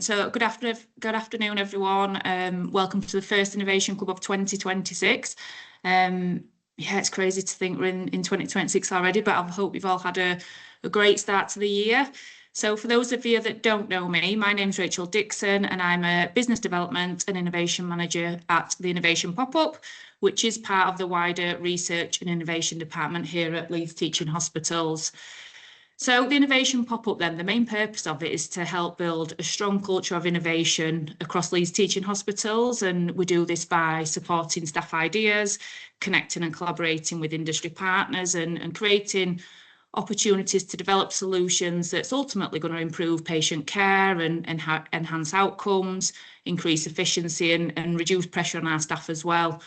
So good afternoon, everyone. Welcome to the first Innovation Club of 2026. Yeah, it's crazy to think we're in 2026 already, but I hope you've all had a great start to the year. So for those of you that don't know me, my name's Rachel Dixon, and I'm a Business Development and Innovation Manager at the Innovation Pop-Up, which is part of the wider Research and Innovation Department here at Leeds Teaching Hospitals. So the Innovation Pop-Up then, the main purpose of it is to help build a strong culture of innovation across Leeds Teaching Hospitals, and we do this by supporting staff ideas, connecting and collaborating with industry partners and creating opportunities to develop solutions that's ultimately going to improve patient care and enhance outcomes, increase efficiency and reduce pressure on our staff as well.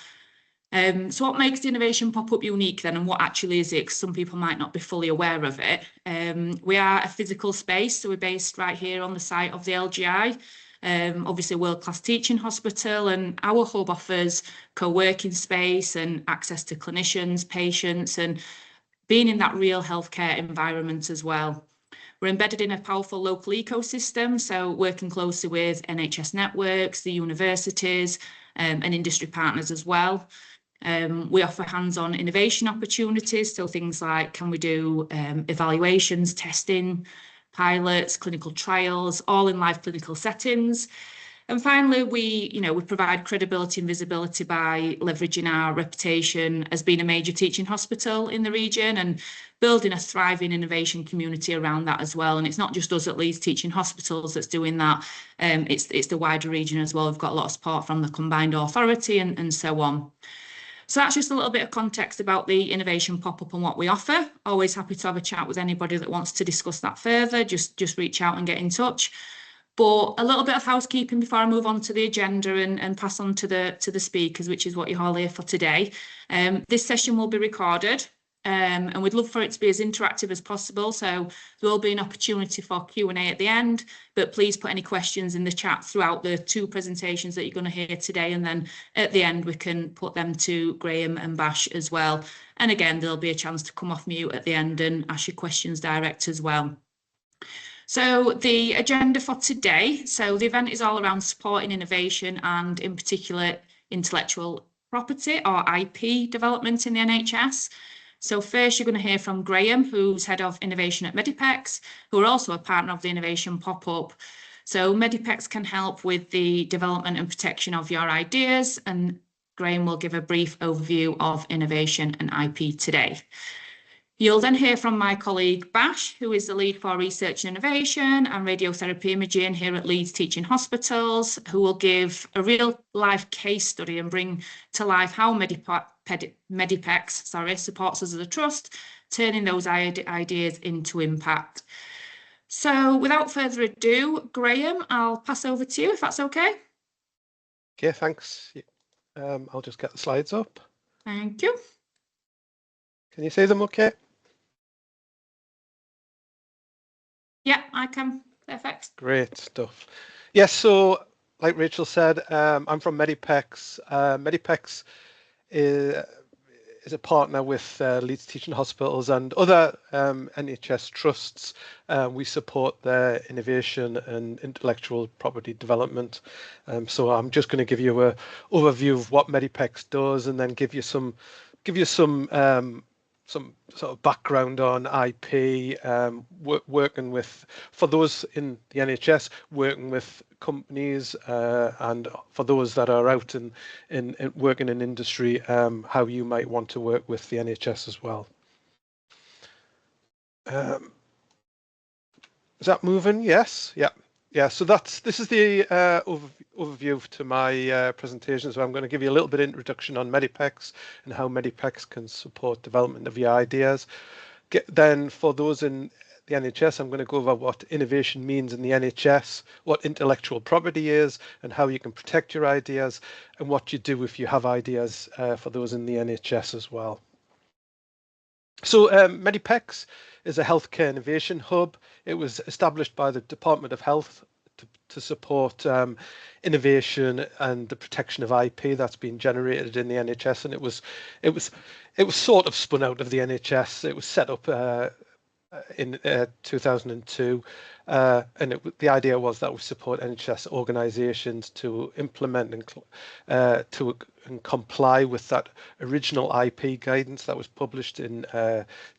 So what makes the Innovation Pop-Up unique then, and what actually is it? Because some people might not be fully aware of it. We are a physical space, so we're based right here on the site of the LGI, obviously a world-class teaching hospital, and our hub offers co-working space and access to clinicians, patients, and being in that real healthcare environment as well. We're embedded in a powerful local ecosystem, so working closely with NHS networks, the universities, and industry partners as well. We offer hands-on innovation opportunities, so things like can we do evaluations, testing, pilots, clinical trials, all in live clinical settings. And finally, we provide credibility and visibility by leveraging our reputation as being a major teaching hospital in the region and building a thriving innovation community around that as well. And it's not just us at Leeds Teaching Hospitals that's doing that. It's the wider region as well. We've got a lot of support from the combined authority and so on. So that's just a little bit of context about the Innovation Pop-Up and what we offer. Always happy to have a chat with anybody that wants to discuss that further. Just reach out and get in touch. But a little bit of housekeeping before I move on to the agenda and pass on to the speakers, which is what you're all here for today. This session will be recorded. And we'd love for it to be as interactive as possible. So there will be an opportunity for Q&A at the end, but please put any questions in the chat throughout the two presentations that you're going to hear today. And then at the end, we can put them to Graeme and Bash as well. And again, there'll be a chance to come off mute at the end and ask your questions direct as well. So the agenda for today, so the event is all around supporting innovation and in particular intellectual property or IP development in the NHS. So first, you're going to hear from Graeme, who's Head of Innovation at Medipex, who are also a partner of the Innovation Pop-Up. So Medipex can help with the development and protection of your ideas, and Graeme will give a brief overview of innovation and IP today. You'll then hear from my colleague Bash, who is the lead for research and innovation and radiotherapy imaging here at Leeds Teaching Hospitals, who will give a real life case study and bring to life how Medipex supports us as a trust, turning those ideas into impact. So without further ado, Graeme, I'll pass over to you if that's okay. Okay, thanks. I'll just get the slides up. Thank you. Can you see them okay? Yeah, I can. Perfect. Great stuff. Yes, so like Rachel said, I'm from Medipex. Medipex is a partner with Leeds Teaching Hospitals and other NHS trusts. We support their innovation and intellectual property development. So I'm just going to give you an overview of what Medipex does and then give you some sort of background on IP, working with, for those in the NHS, working with companies, and for those that are out in working in industry, how you might want to work with the NHS as well. Is that moving? Yes. Yeah. So this is the overview to my presentation. So I'm going to give you a little bit of introduction on Medipex and how Medipex can support development of your ideas. Then for those in the NHS, I'm going to go over what innovation means in the NHS, what intellectual property is, and how you can protect your ideas, and what you do if you have ideas for those in the NHS as well. So Medipex is a healthcare innovation hub. It was established by the Department of Health to support innovation and the protection of IP that's been generated in the NHS, and it was sort of spun out of the NHS. It was set up in 2002, and the idea was that we support NHS organisations to implement and comply with that original IP guidance that was published in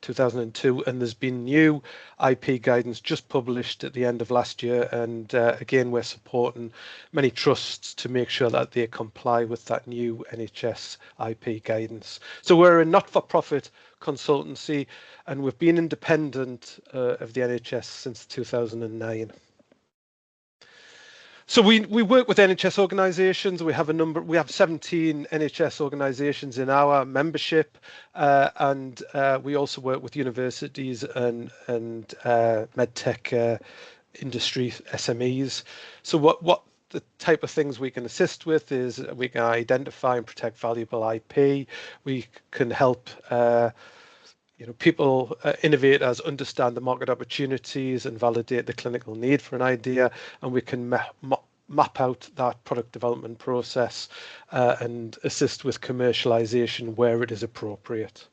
2002, and there's been new IP guidance just published at the end of last year, and again we're supporting many trusts to make sure that they comply with that new NHS IP guidance. So we're a not-for-profit consultancy, and we've been independent of the NHS since 2009. So we work with NHS organisations. We have 17 NHS organisations in our membership, and we also work with universities and medtech industry SMEs. So what the type of things we can assist with is we can identify and protect valuable IP. We can help people, innovators, understand the market opportunities and validate the clinical need for an idea, and we can map out that product development process and assist with commercialization where it is appropriate.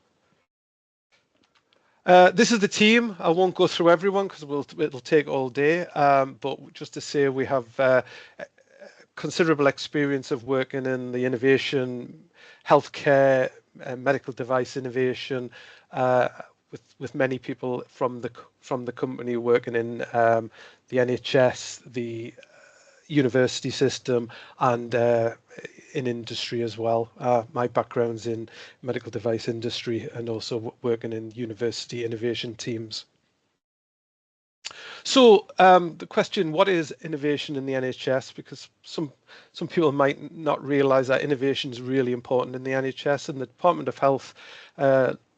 This is the team. I won't go through everyone because it'll take all day, but just to say we have considerable experience of working in the innovation, healthcare, medical device innovation, with many people from the company working in the NHS, the university system, and in industry as well. My background's in medical device industry and also working in university innovation teams. So the question, what is innovation in the NHS? Because some people might not realise that innovation is really important in the NHS, and the Department of Health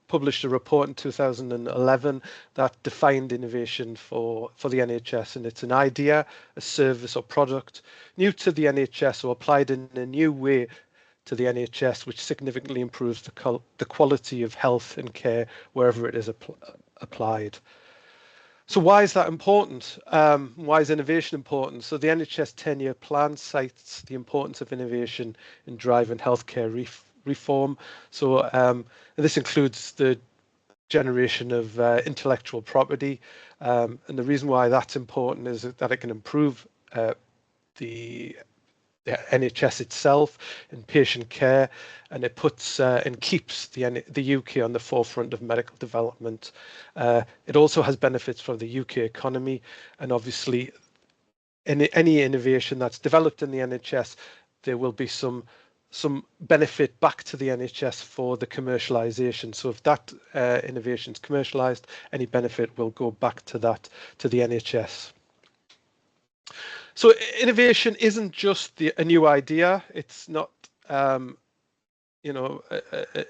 published a report in 2011 that defined innovation for the NHS, and it's an idea, a service or product new to the NHS or applied in a new way to the NHS, which significantly improves the quality of health and care wherever it is applied. So why is that important? Why is innovation important? So the NHS 10-year plan cites the importance of innovation in driving healthcare reform. So this includes the generation of intellectual property. And the reason why that's important is that it can improve the NHS itself and patient care, and it puts and keeps the UK on the forefront of medical development. It also has benefits for the UK economy, and obviously any innovation that's developed in the NHS, there will be some benefit back to the NHS for the commercialization. So if that innovation is commercialized, any benefit will go back to the NHS. So innovation isn't just a new idea. It's not, a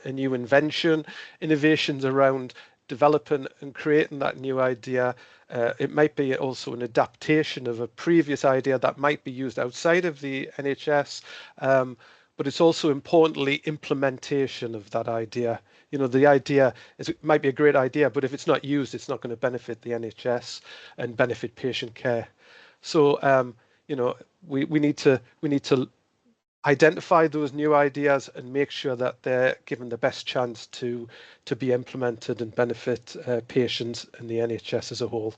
new invention. Innovation's around developing and creating that new idea. It might be also an adaptation of a previous idea that might be used outside of the NHS, but it's also importantly implementation of that idea. The idea it might be a great idea, but if it's not used, it's not going to benefit the NHS and benefit patient care. So, we need to identify those new ideas and make sure that they're given the best chance to be implemented and benefit patients and the NHS as a whole.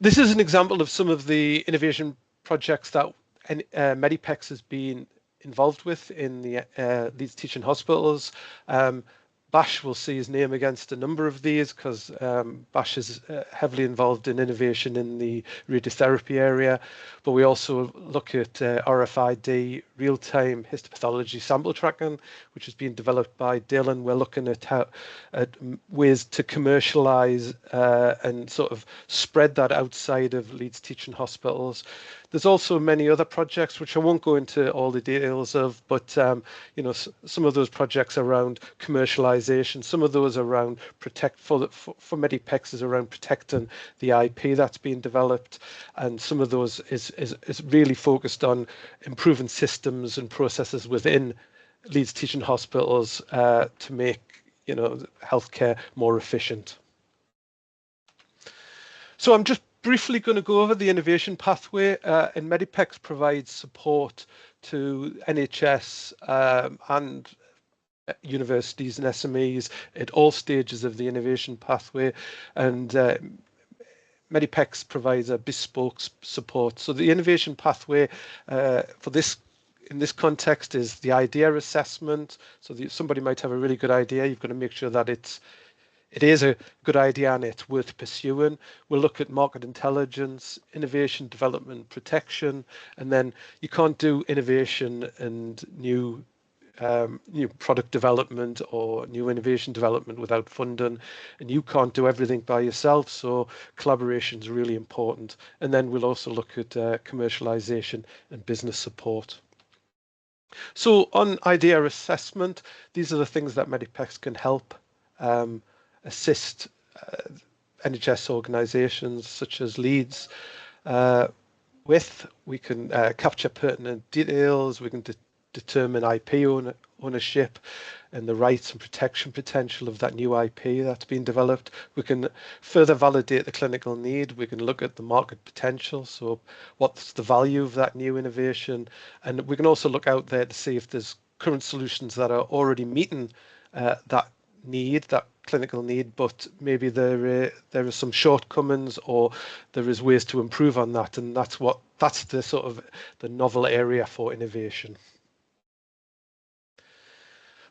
This is an example of some of the innovation projects that Medipex has been involved with in the Leeds Teaching Hospitals. Bash will see his name against a number of these because Bash is heavily involved in innovation in the radiotherapy area, but we also look at RFID, real-time histopathology sample tracking, which has been developed by Dylan. We're looking at ways to commercialize and sort of spread that outside of Leeds Teaching Hospitals. There's also many other projects which I won't go into all the details of, but some of those projects around commercialization, some of those around for Medipex is around protecting the IP that's being developed, and some of those is really focused on improving systems and processes within Leeds Teaching Hospitals to make healthcare more efficient. So I'm just briefly going to go over the innovation pathway, and Medipex provides support to NHS and universities and SMEs at all stages of the innovation pathway, and Medipex provides a bespoke support. So the innovation pathway for this in this context is the idea assessment. So somebody might have a really good idea. You've got to make sure that it is a good idea and it's worth pursuing. We'll look at market intelligence, innovation, development, protection, and then you can't do innovation and new product development or new innovation development without funding, and you can't do everything by yourself, so collaboration is really important. And then we'll also look at commercialization and business support. So on idea assessment, these are the things that Medipex can help assist NHS organisations such as Leeds with. We can capture pertinent details, we can determine IP ownership and the rights and protection potential of that new IP that's been developed. We can further validate the clinical need. We can look at the market potential. So what's the value of that new innovation? And we can also look out there to see if there's current solutions that are already meeting that need, that clinical need, but maybe there are some shortcomings or there is ways to improve on that. And that's the sort of the novel area for innovation.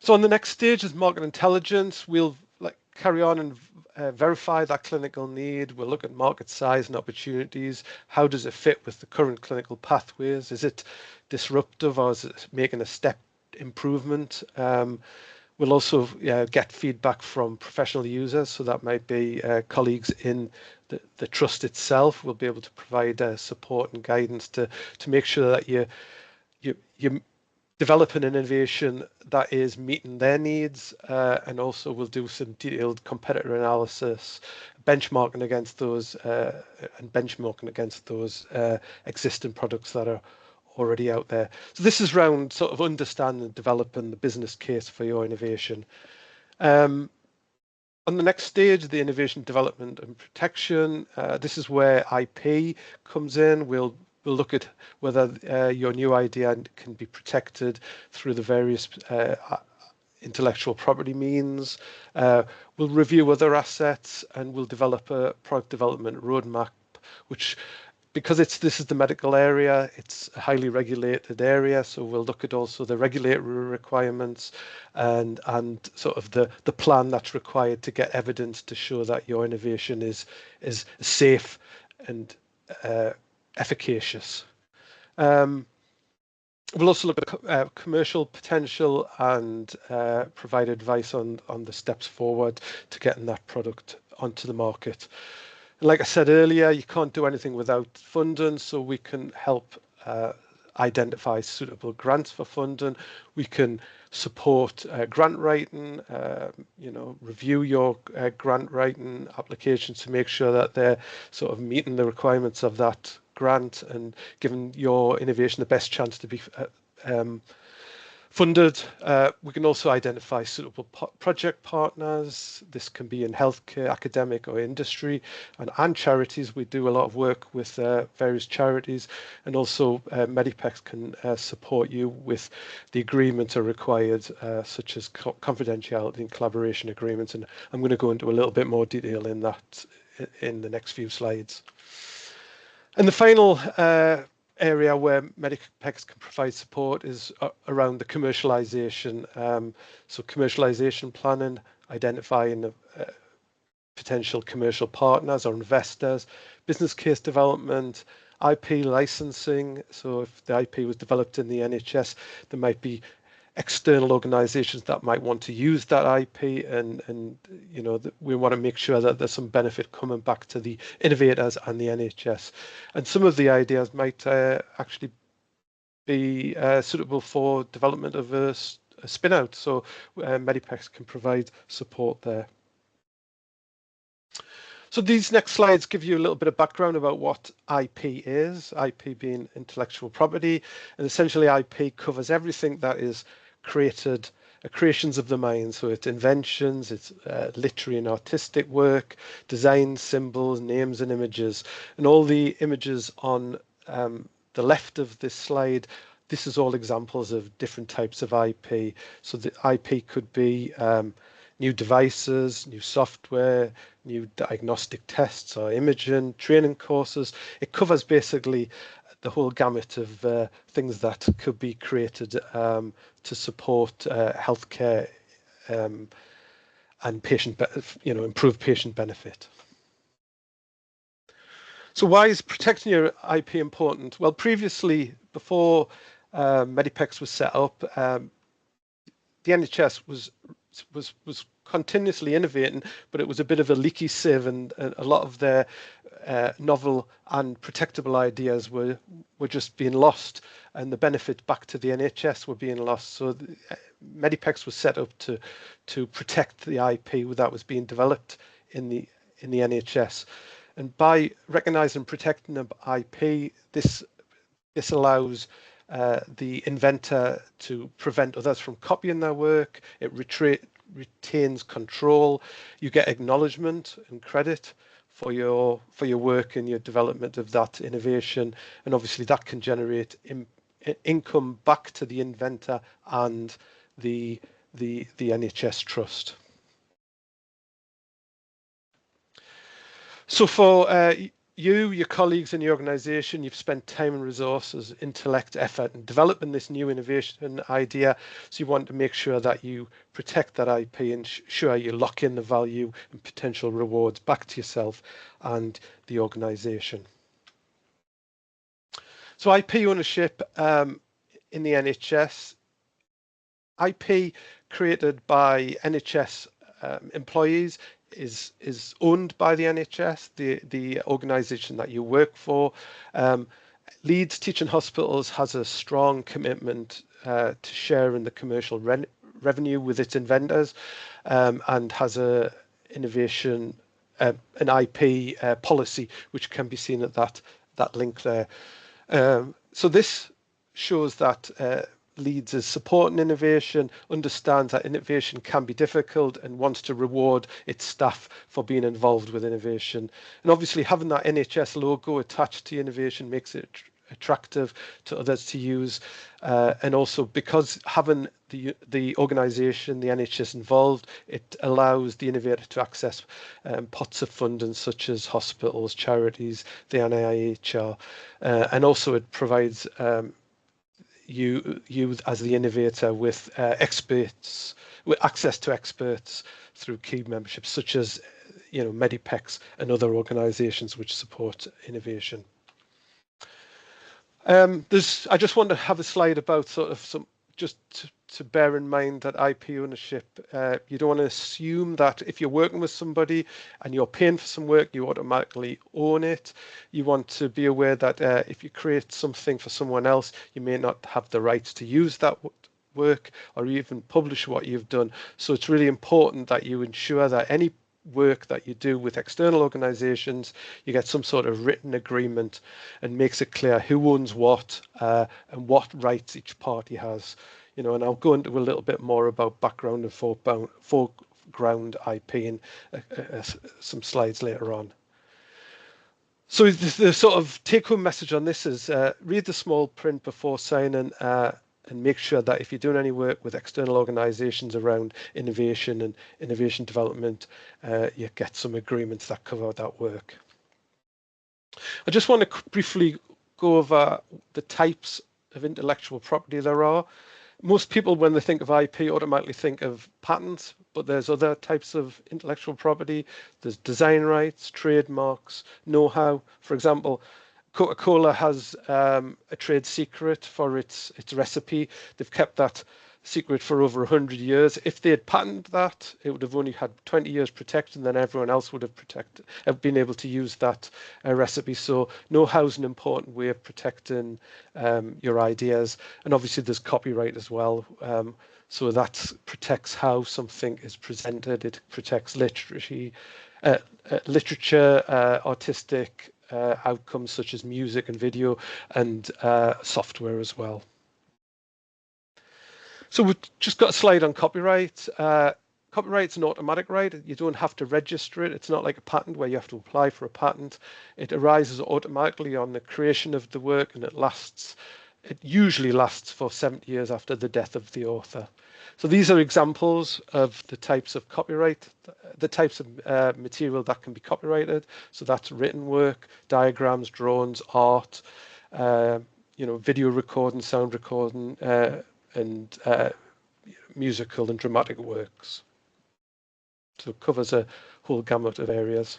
So on the next stage is market intelligence. We'll carry on and verify that clinical need. We'll look at market size and opportunities. How does it fit with the current clinical pathways? Is it disruptive or is it making a step improvement? We'll also get feedback from professional users. So that might be colleagues in the trust itself. We'll be able to provide support and guidance to make sure that you develop an innovation that is meeting their needs, and also we'll do some detailed competitor analysis, benchmarking against those existing products that are already out there. So this is around sort of understanding and developing the business case for your innovation. On the next stage, the innovation development and protection, this is where IP comes in. We'll look at whether your new idea can be protected through the various intellectual property means. We'll review other assets and we'll develop a product development roadmap, which, because this is the medical area, it's a highly regulated area, so we'll look at also the regulatory requirements and sort of the plan that's required to get evidence to show that your innovation is safe and efficacious. We'll also look at commercial potential and provide advice on the steps forward to getting that product onto the market. And like I said earlier, you can't do anything without funding, so we can help identify suitable grants for funding. We can support grant writing, review your grant writing applications to make sure that they're sort of meeting the requirements of that grant and giving your innovation the best chance to be funded. We can also identify suitable project partners. This can be in healthcare, academic or industry, and charities. We do a lot of work with various charities, and also Medipex can support you with the agreements are required, such as confidentiality and collaboration agreements. And I'm going to go into a little bit more detail in that in the next few slides. And the final area where Medipex can provide support is around the commercialization. So commercialization planning, identifying potential commercial partners or investors, business case development, IP licensing. So if the IP was developed in the NHS, there might be external organizations that might want to use that IP, and we want to make sure that there's some benefit coming back to the innovators and the NHS. And some of the ideas might actually be suitable for development of a spin-out, so Medipex can provide support there. So these next slides give you a little bit of background about what IP is, IP being intellectual property, and essentially IP covers everything that is creations of the mind. So it's inventions, it's literary and artistic work, design, symbols, names and images. And all the images on the left of this slide, this is all examples of different types of IP. So the IP could be new devices, new software, new diagnostic tests or imaging, training courses. It covers basically the whole gamut of things that could be created to support healthcare and improve patient benefit. So why is protecting your IP important? Well, previously, before Medipex was set up, the NHS was continuously innovating, but it was a bit of a leaky sieve, and a lot of their novel and protectable ideas were just being lost, and the benefit back to the NHS were being lost. So Medipex was set up to protect the IP that was being developed in the NHS. And by recognizing and protecting the IP, this allows the inventor to prevent others from copying their work. It retains control. You get acknowledgement and credit for your work and your development of that innovation, and obviously that can generate income back to the inventor and the NHS trust. So for you, your colleagues in the organisation, you've spent time and resources, intellect, effort in developing this new innovation idea. So you want to make sure that you protect that IP and sure you lock in the value and potential rewards back to yourself and the organisation. So IP ownership in the NHS. IP created by NHS employees is owned by the NHS, the organisation that you work for. Leeds Teaching Hospitals has a strong commitment to share in the commercial revenue with its inventors, and has an innovation, an IP policy, which can be seen at that link there. So this shows that Leeds is supporting innovation, understands that innovation can be difficult, and wants to reward its staff for being involved with innovation. And obviously having that NHS logo attached to innovation makes it attractive to others to use. And also because having the organisation, the NHS involved, it allows the innovator to access pots of funding such as hospitals, charities, the NHS, and also it provides you as the innovator with experts, with access to experts through key memberships such as Medipex and other organisations which support innovation. I just want to have a slide about sort of some, just to bear in mind that IP ownership, you don't want to assume that if you're working with somebody and you're paying for some work, you automatically own it. You want to be aware that if you create something for someone else, you may not have the rights to use that work or even publish what you've done. So it's really important that you ensure that any work that you do with external organizations, you get some sort of written agreement and makes it clear who owns what and what rights each party has. And I'll go into a little bit more about background and foreground IP in some slides later on. So the sort of take-home message on this is read the small print before signing, and make sure that if you're doing any work with external organizations around innovation and innovation development, you get some agreements that cover that work. I just want to briefly go over the types of intellectual property there are. Most people, when they think of IP, automatically think of patents, but there's other types of intellectual property. There's design rights, trademarks, know-how. For example, Coca-Cola has a trade secret for its recipe. They've kept that secret for over 100 years. If they had patented that, it would have only had 20 years protected, and then everyone else would have been able to use that recipe. So know-how is an important way of protecting your ideas. And obviously there's copyright as well. So that protects how something is presented. It protects literature, artistic outcomes such as music and video, and software as well. So we've just got a slide on copyright. Copyright's an automatic right. You don't have to register it. It's not like a patent where you have to apply for a patent. It arises automatically on the creation of the work, and it lasts it usually lasts for 70 years after the death of the author. So these are examples of the types of copyright, the types of material that can be copyrighted. So that's written work, diagrams, drawings, art, video recording, sound recording, and musical and dramatic works. So it covers a whole gamut of areas.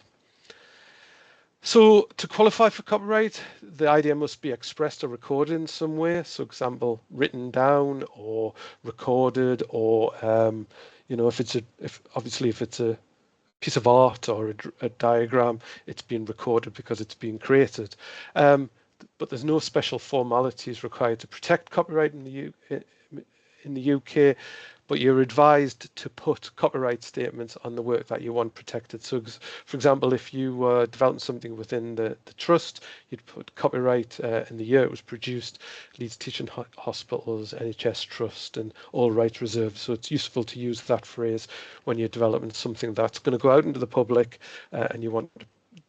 So to qualify for copyright, the idea must be expressed or recorded in some way. So example, written down or recorded, or if it's a piece of art or a diagram, it's been recorded because it's been created. But there's no special formalities required to protect copyright in the UK, but you're advised to put copyright statements on the work that you want protected. So, for example, if you were developing something within the trust, you'd put copyright in the year it was produced, Leeds Teaching Hospitals, NHS Trust, and all rights reserved. So it's useful to use that phrase when you're developing something that's going to go out into the public and you want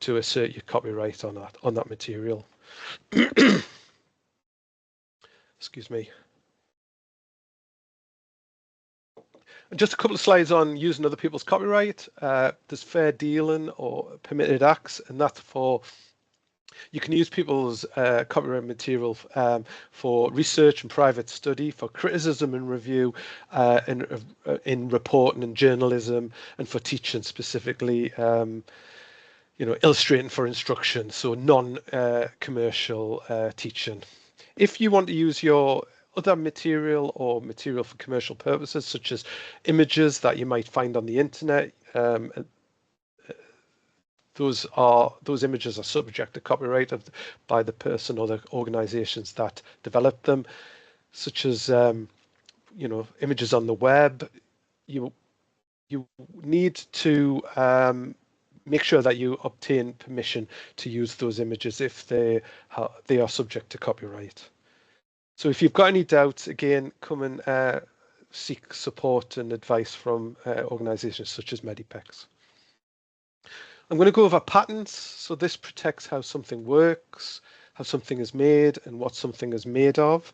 to assert your copyright on that material. Excuse me. Just a couple of slides on using other people's copyright. There's fair dealing or permitted acts, and that's for you can use people's copyright material for research and private study, for criticism and review, in reporting and journalism, and for teaching specifically. Illustrating for instruction, so non-commercial teaching. If you want to use your other material or material for commercial purposes, such as images that you might find on the internet, those images are subject to copyright by the person or the organizations that developed them, such as images on the web. You need to make sure that you obtain permission to use those images if they are subject to copyright. So if you've got any doubts, again, come and seek support and advice from organizations such as Medipex. I'm going to go over patents. So this protects how something works, how something is made, and what something is made of.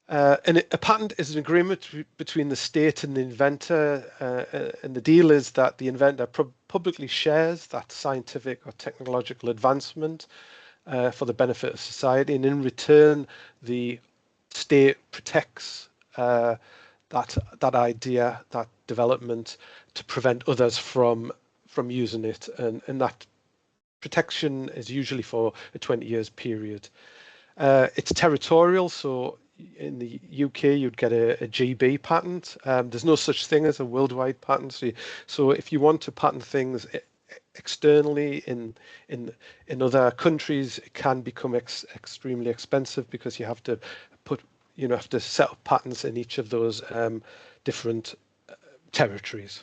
And a patent is an agreement between the state and the inventor, and the deal is that the inventor publicly shares that scientific or technological advancement for the benefit of society, and in return, the state protects that idea, that development, to prevent others from using it, and that protection is usually for a 20 years period. It's territorial, so in the UK you'd get a GB patent. There's no such thing as a worldwide patent. So if you want to patent things externally in other countries, it can become extremely expensive because you have to set up patents in each of those different territories.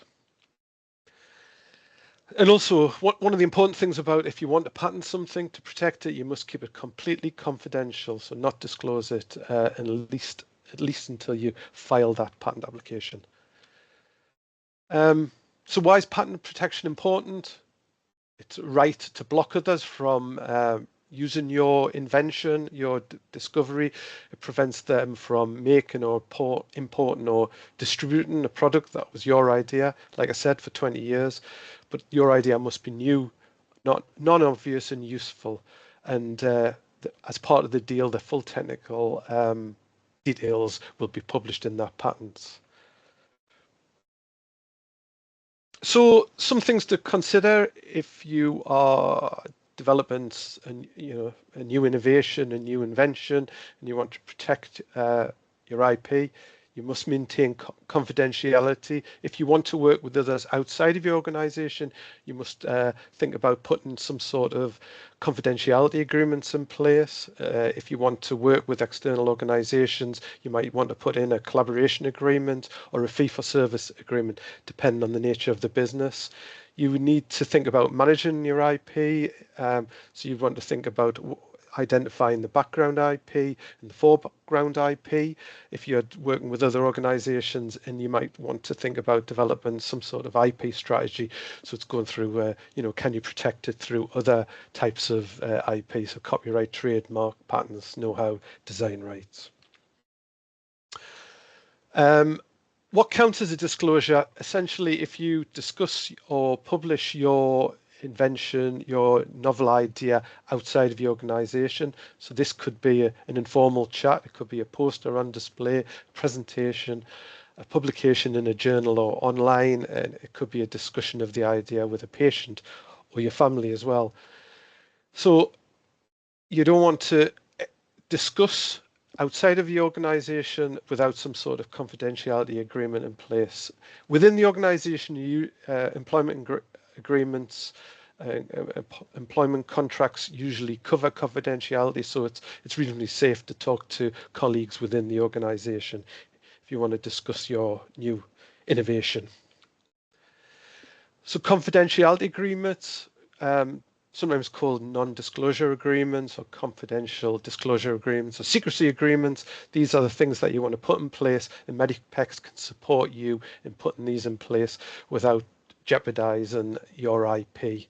And also, one of the important things about if you want to patent something, to protect it, you must keep it completely confidential, so not disclose it at least until you file that patent application. So why is patent protection important? It's right to block others from using your invention, your discovery. It prevents them from making or importing or distributing a product that was your idea, like I said, for 20 years. But your idea must be new, not non-obvious and useful. And as part of the deal, the full technical details will be published in that patent. So some things to consider if you are developing a new innovation, a new invention, and you want to protect your IP. You must maintain confidentiality. If you want to work with others outside of your organization, you must think about putting some sort of confidentiality agreements in place. If you want to work with external organizations, you might want to put in a collaboration agreement or a fee-for-service agreement, depending on the nature of the business. You would need to think about managing your IP. So you want to think about identifying the background IP and the foreground IP. If you're working with other organizations, and you might want to think about developing some sort of IP strategy. So it's going through, can you protect it through other types of IP, so copyright, trademark, patents, know-how, design rights. What counts as a disclosure? Essentially, if you discuss or publish your invention, your novel idea outside of the organization. So this could be an informal chat, it could be a poster on display, a presentation, a publication in a journal or online, and it could be a discussion of the idea with a patient or your family as well. So you don't want to discuss outside of the organization without some sort of confidentiality agreement in place. Within the organization, employment agreements, employment contracts usually cover confidentiality, so it's reasonably safe to talk to colleagues within the organization if you want to discuss your new innovation. So confidentiality agreements, sometimes called non-disclosure agreements or confidential disclosure agreements or secrecy agreements. These are the things that you want to put in place, and Medipex can support you in putting these in place without jeopardizing your IP.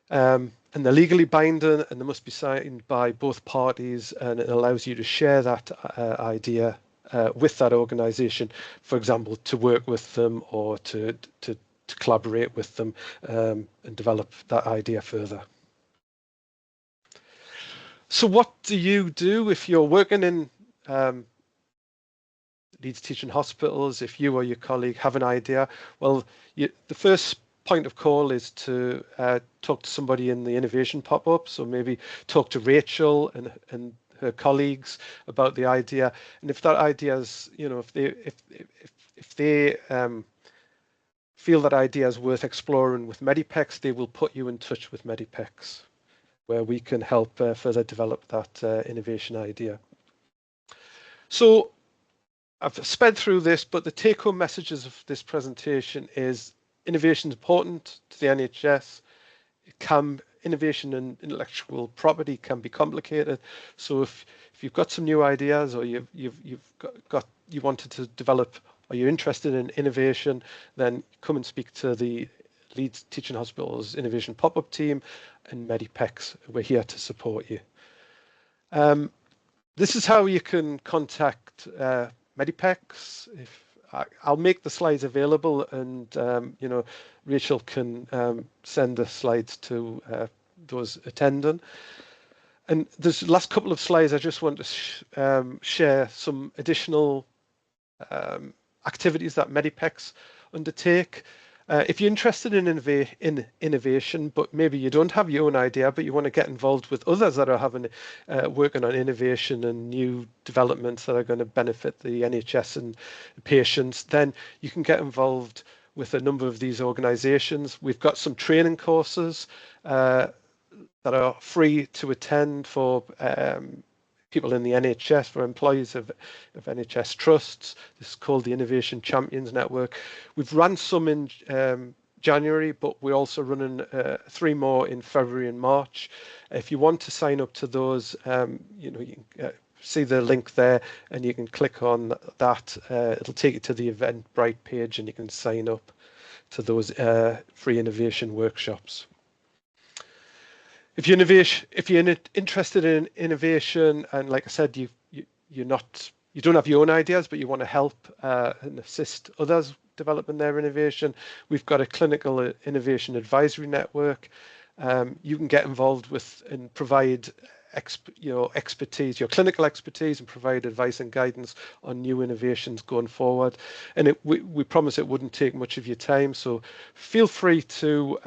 And they're legally binding, and they must be signed by both parties, and it allows you to share that idea with that organization, for example, to work with them or to collaborate with them and develop that idea further. So what do you do if you're working in Leeds Teaching Hospitals? If you or your colleague have an idea, well, the first point of call is to talk to somebody in the innovation pop-up. So maybe talk to Rachel and her colleagues about the idea. And if that idea is, if they feel that idea is worth exploring with Medipex, they will put you in touch with Medipex, where we can help further develop that innovation idea. So I've sped through this, but the take-home messages of this presentation is innovation is important to the NHS. Innovation and intellectual property can be complicated. So if you've got some new ideas, or you wanted to develop, or you're interested in innovation, then come and speak to the Leeds Teaching Hospitals Innovation Pop-Up Team and Medipex. We're here to support you. This is how you can contact Medipex. I'll make the slides available, and Rachel can send the slides to those attending. And there's the last couple of slides. I just want to share some additional activities that Medipex undertake. If you're interested in innovation, but maybe you don't have your own idea, but you want to get involved with others that are working on innovation and new developments that are going to benefit the NHS and patients, then you can get involved with a number of these organizations. We've got some training courses that are free to attend for people in the NHS, for employees of NHS trusts. This is called the Innovation Champions Network. We've run some in January, but we're also running 3 more in February and March. If you want to sign up to those, you can see the link there, and you can click on that. It'll take you to the Eventbrite page, and you can sign up to those free innovation workshops. If you're interested in innovation, and like I said, you don't have your own ideas, but you want to help and assist others developing their innovation, we've got a clinical innovation advisory network. You can get involved with and provide your clinical expertise, and provide advice and guidance on new innovations going forward. And we promise it wouldn't take much of your time, so feel free to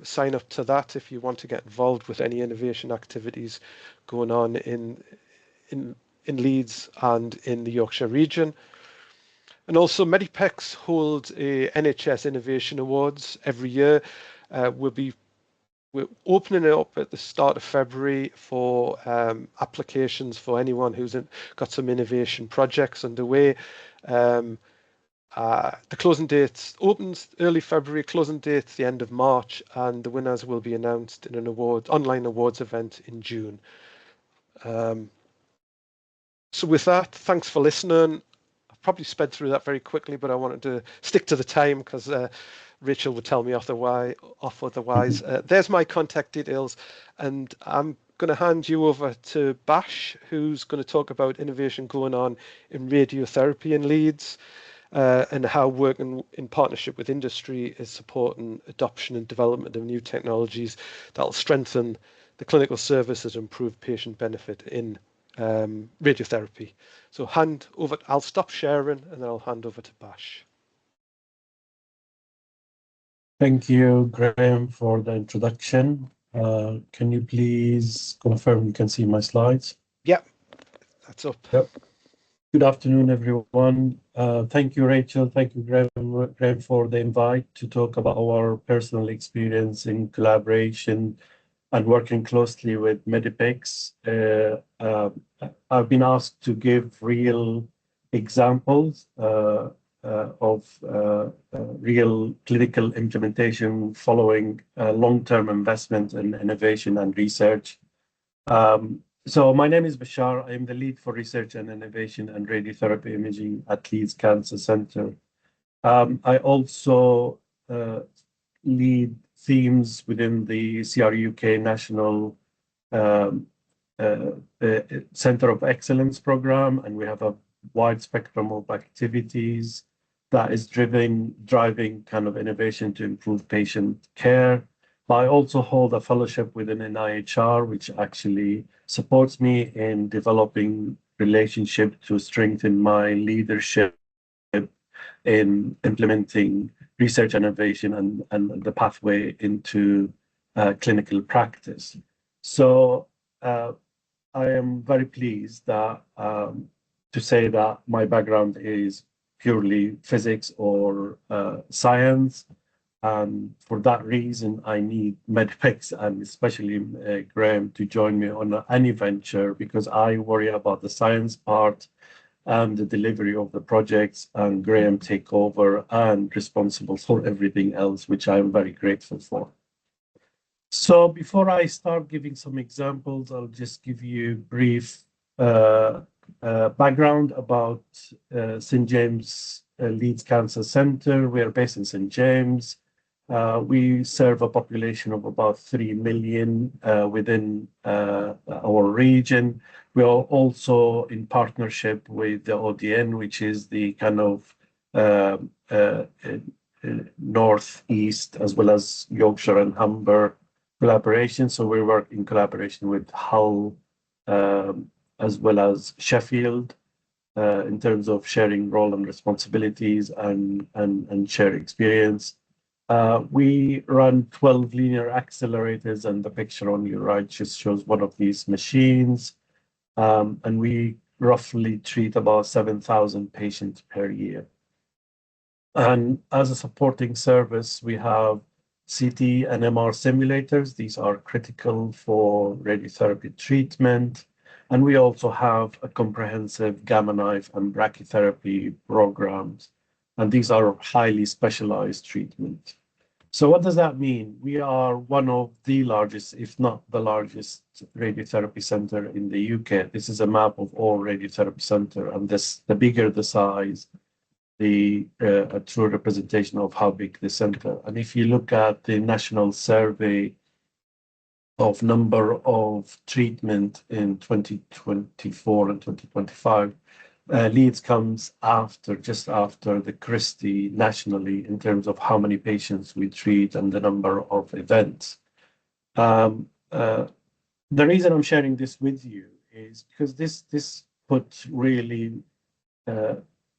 sign up to that if you want to get involved with any innovation activities going on in Leeds and in the Yorkshire region. And also Medipex holds a NHS Innovation Awards every year. We're opening it up at the start of February for applications for anyone who's got some innovation projects underway. The closing date opens early February, closing date the end of March, and the winners will be announced in an online awards event in June. So with that, thanks for listening. I've probably sped through that very quickly, but I wanted to stick to the time because Rachel would tell me off otherwise. There's my contact details, and I'm going to hand you over to Bash, who's going to talk about innovation going on in radiotherapy in Leeds, and how working in partnership with industry is supporting adoption and development of new technologies that'll strengthen the clinical services and improve patient benefit in radiotherapy. So I'll stop sharing and then I'll hand over to Bash. Thank you, Graeme, for the introduction. Can you please confirm you can see my slides? Yep, that's up. Yep. Good afternoon, everyone. Thank you, Rachel. Thank you, Graeme, for the invite to talk about our personal experience in collaboration and working closely with Medipex. I've been asked to give real examples of real clinical implementation following long-term investment in innovation and research. So my name is Bashar. I am the lead for research and innovation and radiotherapy imaging at Leeds Cancer Centre. I also lead themes within the CRUK National Centre of Excellence program, and we have a wide spectrum of activities that is driving kind of innovation to improve patient care. But I also hold a fellowship within NHS, which actually supports me in developing relationship to strengthen my leadership in implementing research and innovation and the pathway into clinical practice. So I am very pleased that to say that my background is purely physics or science. And for that reason, I need Medipex and especially Graeme to join me on any venture, because I worry about the science part and the delivery of the projects, and Graeme take over and responsible for everything else, which I'm very grateful for. So before I start giving some examples, I'll just give you brief background about St. James Leeds Cancer Centre. We are based in St. James. We serve a population of about 3 million within our region. We are also in partnership with the ODN, which is the kind of northeast as well as Yorkshire and Humber collaboration. So we work in collaboration with Hull as well as Sheffield in terms of sharing role and responsibilities and share experience. We run 12 linear accelerators, and the picture on your right just shows one of these machines. And we roughly treat about 7,000 patients per year. And as a supporting service, we have CT and MR simulators. These are critical for radiotherapy treatment. And we also have a comprehensive gamma knife and brachytherapy programs. And these are highly specialized treatment. So what does that mean? We are one of the largest, if not the largest, radiotherapy center in the UK. This is a map of all radiotherapy center, and the bigger the size, a true representation of how big the center. And if you look at the national survey of number of treatment in 2024 and 2025, Leeds comes just after the Christie nationally in terms of how many patients we treat and the number of events. The reason I'm sharing this with you is because this puts really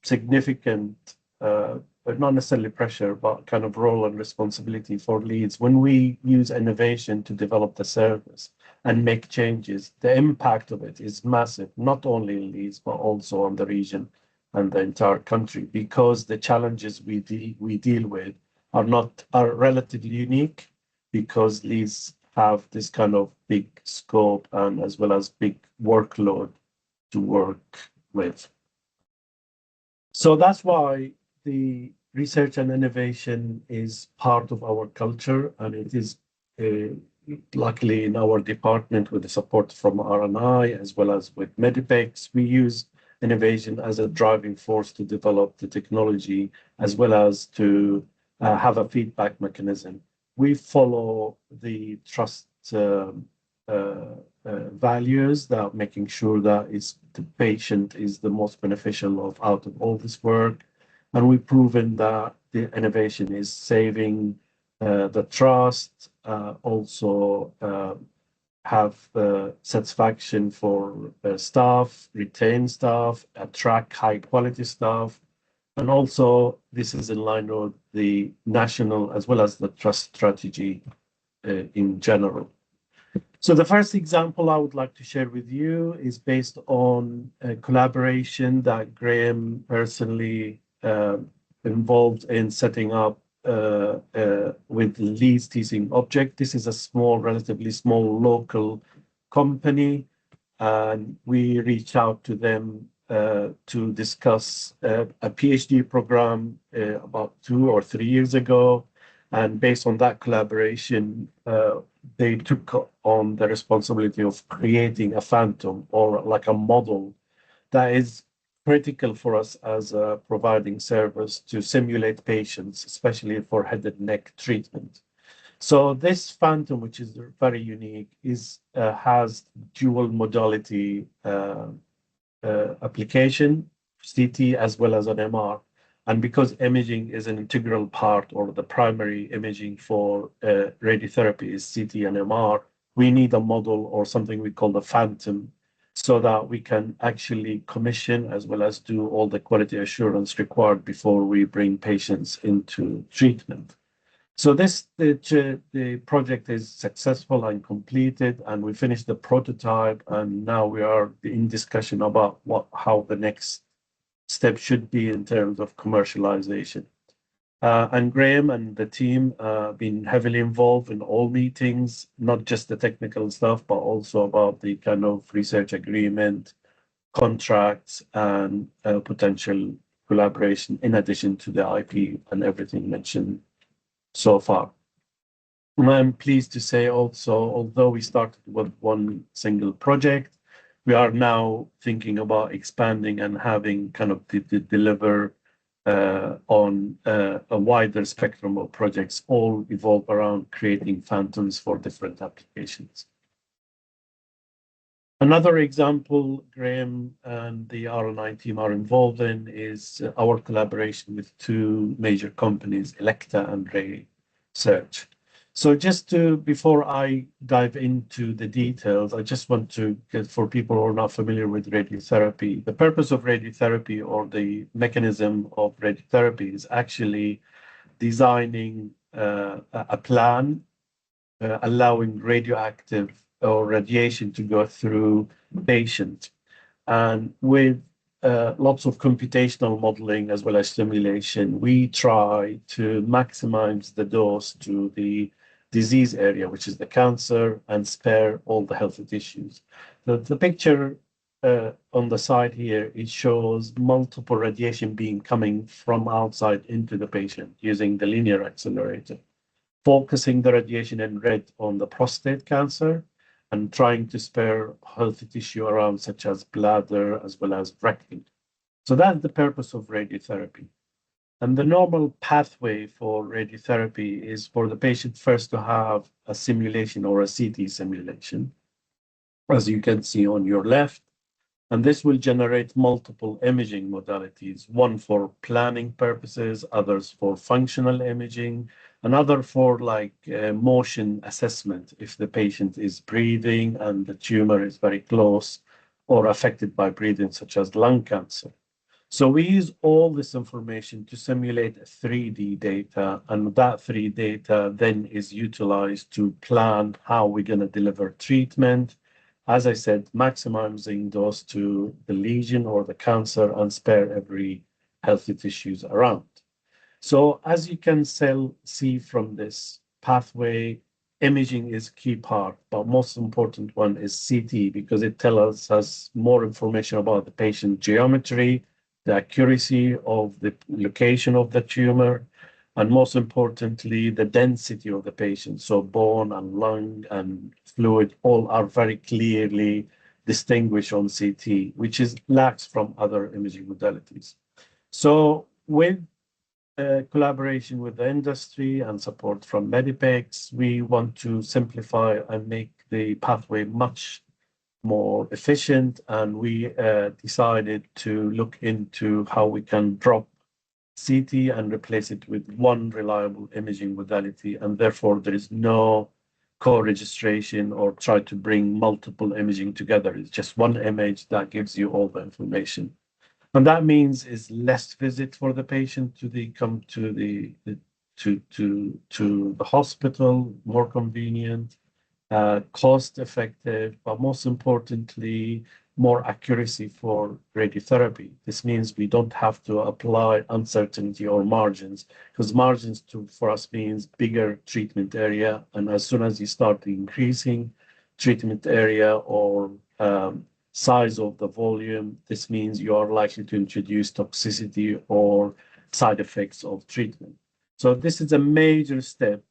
significant, not necessarily pressure, but kind of role and responsibility for Leeds. When we use innovation to develop the service and make changes, the impact of it is massive, not only in Leeds, but also on the region and the entire country, because the challenges we deal with are relatively unique, because Leeds have this kind of big scope and as well as big workload to work with. So that's why the research and innovation is part of our culture, and it is luckily in our department, with the support from R&I as well as with Medipex, we use innovation as a driving force to develop the technology as well as to have a feedback mechanism. We follow the trust values, that making sure that the patient is the most beneficial out of all this work. And we've proven that the innovation is saving the trust, also have satisfaction for staff, retain staff, attract high quality staff. And also this is in line with the national as well as the trust strategy in general. So the first example I would like to share with you is based on a collaboration that Graeme personally involved in setting up with Leeds Teaching Hospitals. This is a small, relatively small local company, and we reached out to them to discuss a PhD program about 2 or 3 years ago. And based on that collaboration, they took on the responsibility of creating a phantom, or like a model, that is critical for us as a providing service to simulate patients, especially for head and neck treatment. So this phantom, which is very unique, has dual modality application, CT as well as an MR. And because imaging is an integral part, or the primary imaging for radiotherapy is CT and MR, we need a model or something we call the phantom, so that we can actually commission as well as do all the quality assurance required before we bring patients into treatment. So the project is successful and completed, and we finished the prototype, and now we are in discussion about how the next step should be in terms of commercialization. And Graeme and the team been heavily involved in all meetings, not just the technical stuff, but also about the kind of research agreement, contracts, and potential collaboration, in addition to the IP and everything mentioned so far. And I'm pleased to say also, although we started with one single project, we are now thinking about expanding and having kind of deliver on a wider spectrum of projects, all evolve around creating phantoms for different applications. Another example Graeme and the R&I team are involved in is our collaboration with 2 major companies, Elekta and Research. So before I dive into the details, I just want to get, for people who are not familiar with radiotherapy, the purpose of radiotherapy, or the mechanism of radiotherapy, is actually designing a plan allowing radioactive or radiation to go through patient. And with lots of computational modeling as well as simulation, we try to maximize the dose to the disease area, which is the cancer, and spare all the healthy tissues. The picture on the side here, it shows multiple radiation being coming from outside into the patient using the linear accelerator, focusing the radiation in red on the prostate cancer and trying to spare healthy tissue around, such as bladder as well as rectum. So that's the purpose of radiotherapy. And the normal pathway for radiotherapy is for the patient first to have a simulation, or a CT simulation, as you can see on your left. And this will generate multiple imaging modalities, one for planning purposes, others for functional imaging, another for motion assessment, if the patient is breathing and the tumor is very close or affected by breathing, such as lung cancer. So we use all this information to simulate 3D data, and that 3D data then is utilized to plan how we're going to deliver treatment. As I said, maximizing dose to the lesion or the cancer and spare every healthy tissues around. So as you can see from this pathway, imaging is a key part, but most important one is CT, because it tells us more information about the patient geometry, the accuracy of the location of the tumor, and most importantly, the density of the patient. So bone and lung and fluid all are very clearly distinguished on CT, which is lacks from other imaging modalities. So with collaboration with the industry and support from Medipex, we want to simplify and make the pathway much more efficient, and we decided to look into how we can drop CT and replace it with one reliable imaging modality, and therefore there is no co-registration or try to bring multiple imaging together. It's just one image that gives you all the information. And that means is less visit for the patient to come to the hospital, more convenient, cost effective, but most importantly, more accuracy for radiotherapy. This means we don't have to apply uncertainty or margins, because margins for us means bigger treatment area. And as soon as you start increasing treatment area or size of the volume, this means you are likely to introduce toxicity or side effects of treatment. So this is a major step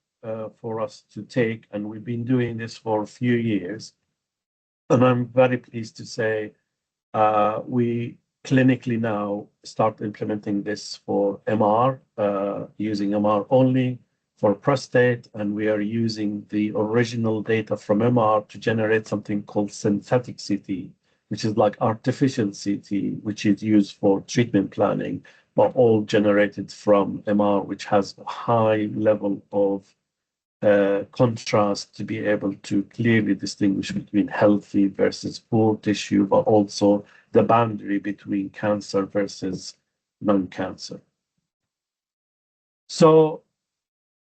for us to take, and we've been doing this for a few years. And I'm very pleased to say we clinically now start implementing this for MR, using MR only for prostate, and we are using the original data from MR to generate something called synthetic CT, which is like artificial CT, which is used for treatment planning, but all generated from MR, which has a high level of contrast to be able to clearly distinguish between healthy versus poor tissue, but also the boundary between cancer versus non-cancer. So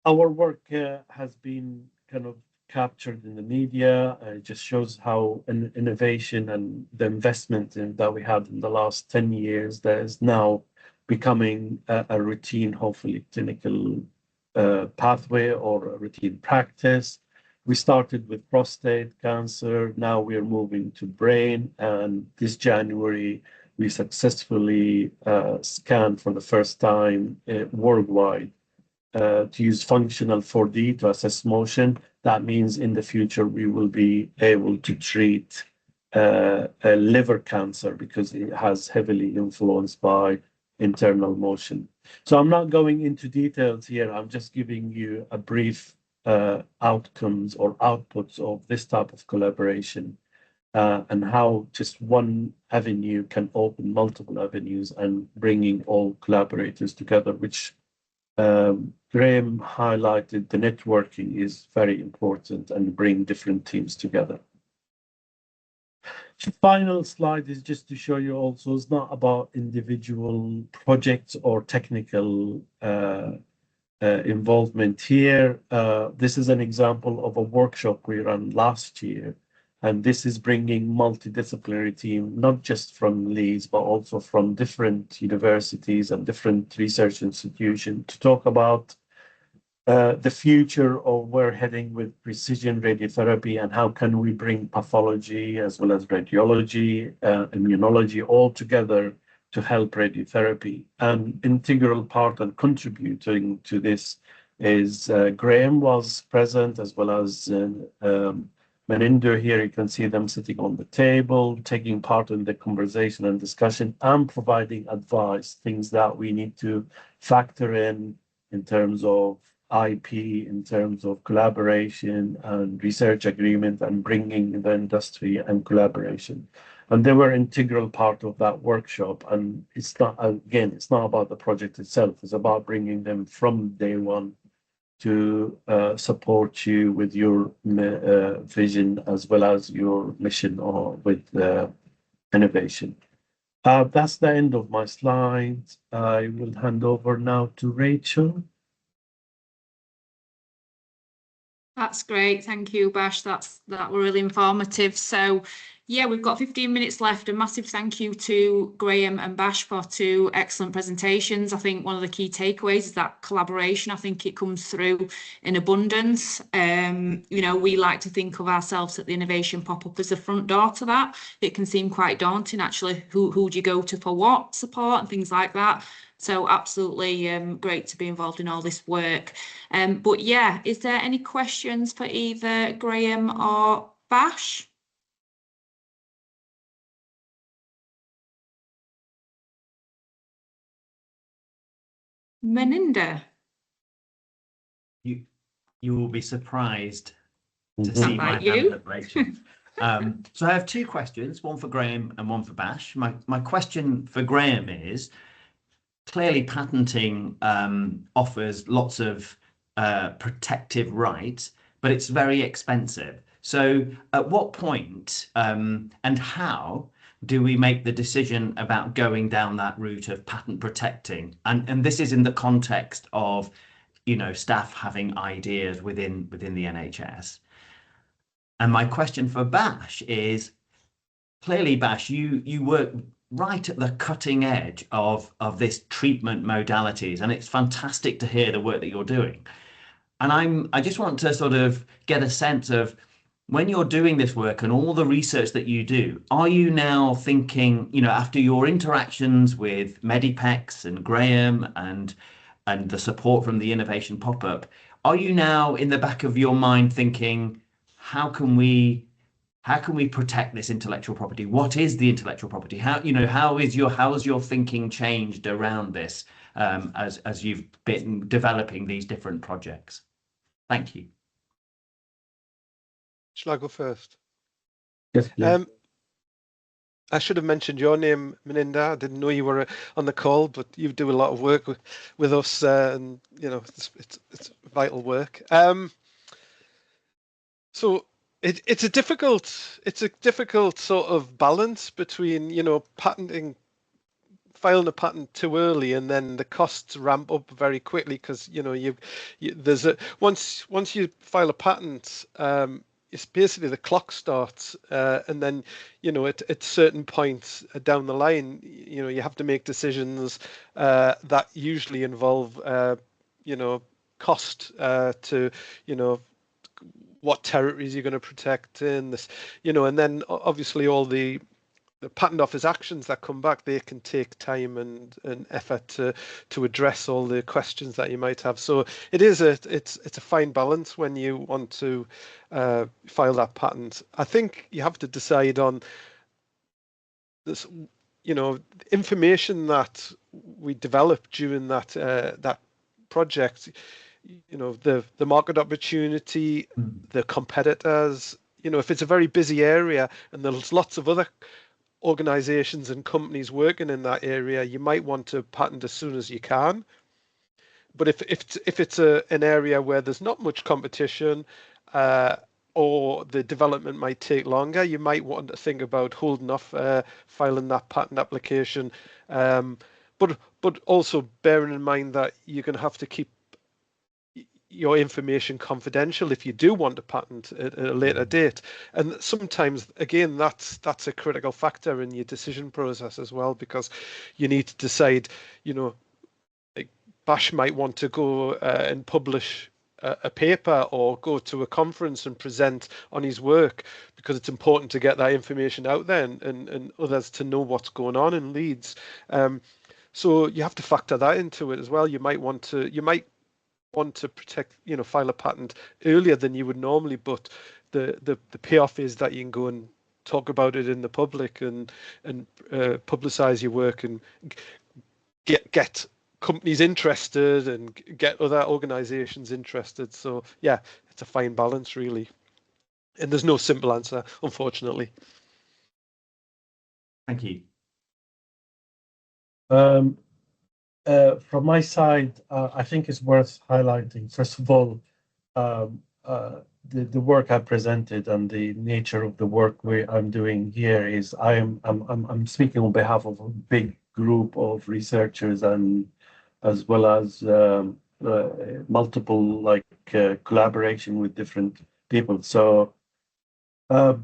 our work has been kind of captured in the media. It just shows how an innovation and the investment that we had in the last 10 years that is now becoming a routine, hopefully clinical pathway or a routine practice. We started with prostate cancer. Now we are moving to brain. And this January, we successfully scanned for the first time worldwide to use functional 4D to assess motion. That means in the future, we will be able to treat liver cancer because it has heavily influenced by internal motion. So I'm not going into details here. I'm just giving you a brief outcomes or outputs of this type of collaboration and how just one avenue can open multiple avenues and bringing all collaborators together, which Graeme highlighted. The networking is very important and bring different teams together. The final slide is just to show you also it's not about individual projects or technical involvement here. This is an example of a workshop we ran last year, and this is bringing multidisciplinary team, not just from Leeds, but also from different universities and different research institutions to talk about the future of where we're heading with precision radiotherapy and how can we bring pathology as well as radiology, immunology all together to help radiotherapy. An integral part and contributing to this is Graeme was present as well as Maninder here. You can see them sitting on the table, taking part in the conversation and discussion and providing advice, things that we need to factor in terms of IP, in terms of collaboration and research agreement and bringing the industry and collaboration. And they were integral part of that workshop. And it's not, again, it's not about the project itself. It's about bringing them from day one to support you with your vision as well as your mission or with innovation. That's the end of my slides. I will hand over now to Rachel. That's great. Thank you, Bash. That were really informative. So yeah, we've got 15 minutes left. A massive thank you to Graeme and Bash for two excellent presentations. I think one of the key takeaways is that collaboration. I think it comes through in abundance. You know, we like to think of ourselves at the Innovation Pop-Up as the front door to that. It can seem quite daunting, actually, who do you go to for what support and things like that. So absolutely great to be involved in all this work. But yeah, is there any questions for either Graeme or Bash? Meninda? You will be surprised to see my Like hand you? up, Rachel. So I have two questions, one for Graeme and one for Bash. My question for Graeme is, clearly patenting offers lots of protective rights, but it's very expensive. So at what point and how do we make the decision about going down that route of patent protecting? And this is in the context of, you know, staff having ideas within the NHS. And my question for Bash is, clearly, Bash, you work right at the cutting edge of this treatment modalities, and it's fantastic to hear the work that you're doing. And I just want to sort of get a sense of, when you're doing this work and all the research that you do, are you now thinking, you know, after your interactions with Medipex and Graeme and the support from the Innovation Pop-Up, are you now in the back of your mind thinking, how can we protect this intellectual property? What is the intellectual property? How, you know, how has your thinking changed around this as you've been developing these different projects? Thank you. Shall I go first? Yes, please. I should have mentioned your name, Meninda. I didn't know you were on the call, but you do a lot of work with us, and you know it's vital work. So it's a difficult sort of balance between, you know, filing a patent too early and then the costs ramp up very quickly, because you know once you file a patent, it's basically the clock starts, and then, you know, at certain points down the line, you know, you have to make decisions that usually involve you know, cost to, you know, what territories you're going to protect in this, you know, and then obviously all the patent office actions that come back, they can take time and effort to address all the questions that you might have. So it's a fine balance when you want to file that patent. I think you have to decide on this, you know, information that we develop during that that project, you know, the market opportunity, the competitors. You know, if it's a very busy area and there's lots of other organizations and companies working in that area, you might want to patent as soon as you can. But if it's an area where there's not much competition, or the development might take longer, you might want to think about holding off filing that patent application. But also bearing in mind that you're going to have to keep your information confidential if you do want to patent at a later date. And sometimes, again, that's a critical factor in your decision process as well, because you need to decide, you know, like Bash might want to go and publish a paper or go to a conference and present on his work, because it's important to get that information out there and others to know what's going on in Leeds. So you have to factor that into it as well. You might want to protect, you know, file a patent earlier than you would normally, but the payoff is that you can go and talk about it in the public and publicize your work and get companies interested and get other organizations interested. So yeah, it's a fine balance really, and there's no simple answer, unfortunately. Thank you. From my side, I think it's worth highlighting, first of all, the work I presented and the nature of the work I'm doing here is I'm speaking on behalf of a big group of researchers, and as well as multiple collaboration with different people. So the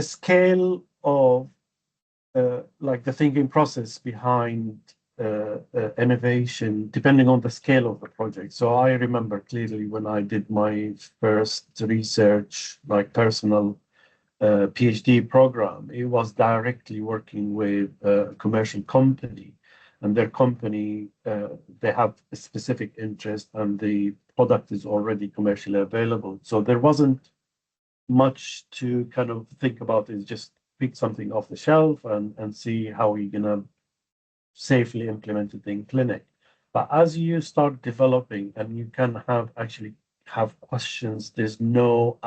scale of like the thinking process behind innovation, depending on the scale of the project. So I remember clearly when I did my first research, like personal PhD program, it was directly working with a commercial company. and their company, they have a specific interest and the product is already commercially available. So there wasn't much to kind of think about. Is just pick something off the shelf and see how you're gonna safely implement it in clinic. But as you start developing and you can actually have questions, there's no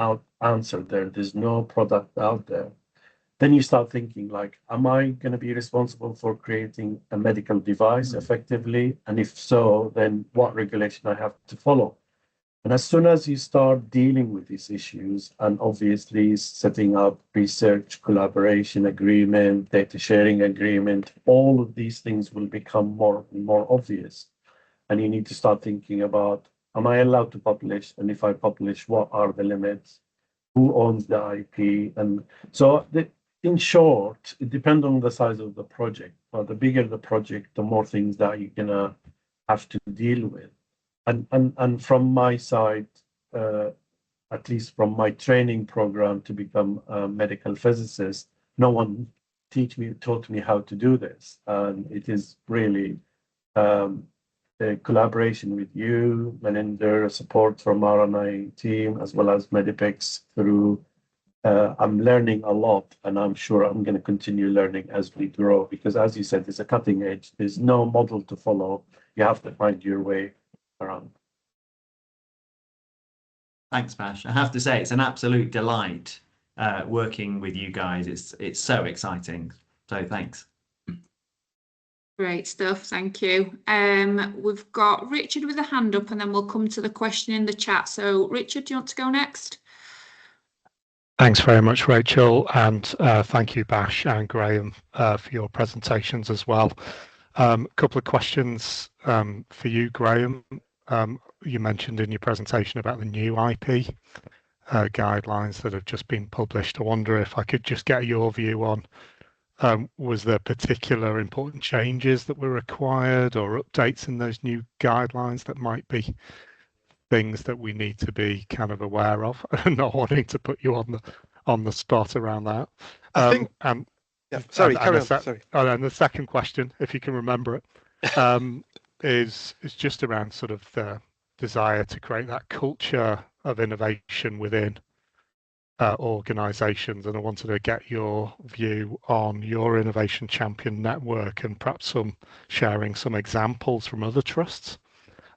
answer there, there's no product out there. Then you start thinking like, am I going to be responsible for creating a medical device effectively? And if so, then what regulation I have to follow? And as soon as you start dealing with these issues and obviously setting up research, collaboration agreement, data sharing agreement, all of these things will become more and more obvious. And you need to start thinking about, am I allowed to publish? And if I publish, what are the limits? Who owns the IP? And so in short, it depends on the size of the project. But the bigger the project, the more things that you're gonna have to deal with. And from my side, at least from my training program to become a medical physicist, no one taught me how to do this. And it is really a collaboration with you, Meninder, support from R&I team, as well as Medipex through. I'm learning a lot, and I'm sure I'm going to continue learning as we grow, because as you said, it's a cutting edge. There's no model to follow. You have to find your way around. Thanks, Bash. I have to say, it's an absolute delight working with you guys. It's so exciting. So thanks. Great stuff, thank you. We've got Richard with a hand up, and then we'll come to the question in the chat. So Richard, do you want to go next? Thanks very much, Rachel, and thank you, Bash and Graeme, for your presentations as well. A couple of questions for you, Graeme. You mentioned in your presentation about the new IP guidelines that have just been published. I wonder if I could just get your view on, was there particular important changes that were required or updates in those new guidelines that might be things that we need to be kind of aware of? Not wanting to put you on the spot around that. I think. Yeah, sorry, carry on. Sorry. And the second question, if you can remember it, is just around sort of the desire to create that culture of innovation within organisations, and I wanted to get your view on your innovation champion network and perhaps sharing some examples from other trusts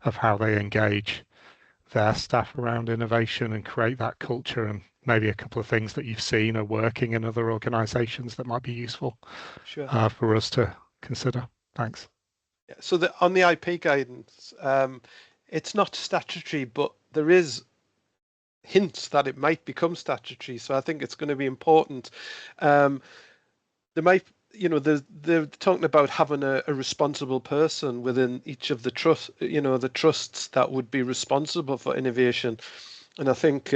of how they engage their staff around innovation and create that culture, and maybe a couple of things that you've seen are working in other organisations that might be useful for us to consider. Thanks. Yeah, so on the IP guidance, it's not statutory, but there is hints that it might become statutory. So I think it's going to be important. There might, they're talking about having a responsible person within each of the the trusts that would be responsible for innovation. And I think,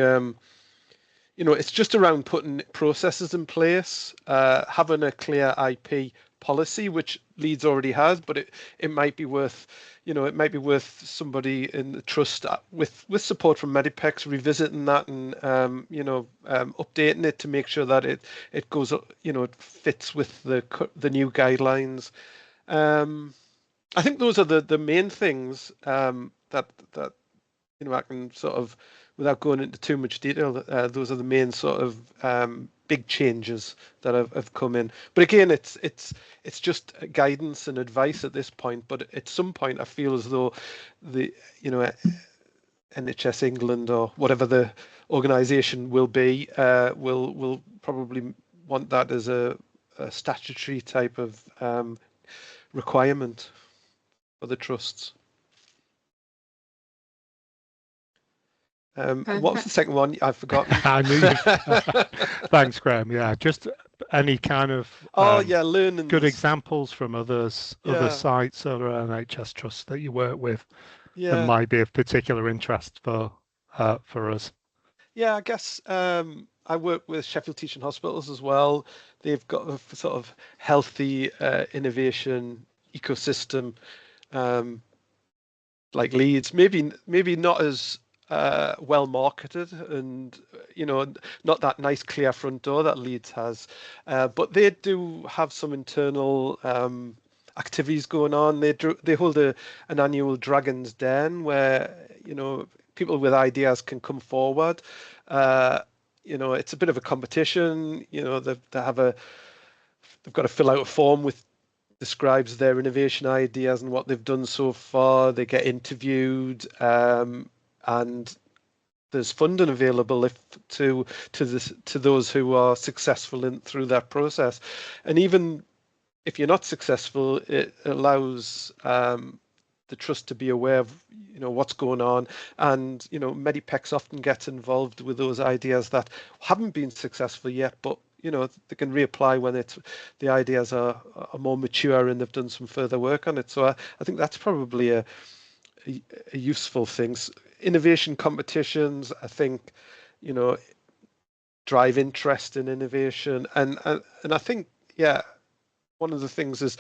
it's just around putting processes in place, having a clear IP policy, which Leeds already has, but it might be worth, somebody in the trust with support from Medipex revisiting that and updating it to make sure that it goes, it fits with the new guidelines. I think those are the main things that I can sort of, without going into too much detail, those are the main sort of big changes that have come in. But again, it's just guidance and advice at this point. But at some point, I feel as though the NHS England or whatever the organisation will be will probably want that as a statutory type of requirement for the trusts. What was the second one? I've forgotten. I knew you. Thanks, Graeme. Yeah, just any kind of learning good examples from other sites or NHS trusts that you work with that might be of particular interest for us. Yeah, I guess I work with Sheffield Teaching Hospitals as well. They've got a sort of healthy innovation ecosystem, like Leeds. Maybe not as well marketed and not that nice clear front door that Leeds has, but they do have some internal activities going on. They hold an annual Dragon's Den where, you know, people with ideas can come forward. You know, it's a bit of a competition. You know, they've got to fill out a form which describes their innovation ideas and what they've done so far. They get interviewed, and there's funding available to those who are successful through that process. And even if you're not successful, it allows the trust to be aware of, you know, what's going on. And, you know, Medipex often gets involved with those ideas that haven't been successful yet, but, you know, they can reapply when the ideas are more mature and they've done some further work on it. So I think that's probably a useful thing. Innovation competitions, I think, you know, drive interest in innovation. And I think, yeah, one of the things is,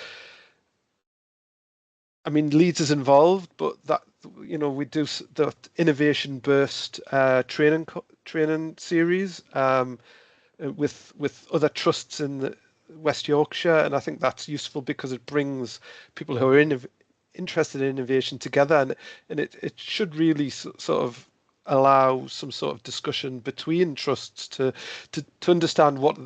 I mean, Leeds is involved, but that, you know, we do the Innovation Burst training series with other trusts in West Yorkshire, and I think that's useful because it brings people who are interested in innovation together, and it should really sort of allow some sort of discussion between trusts to understand what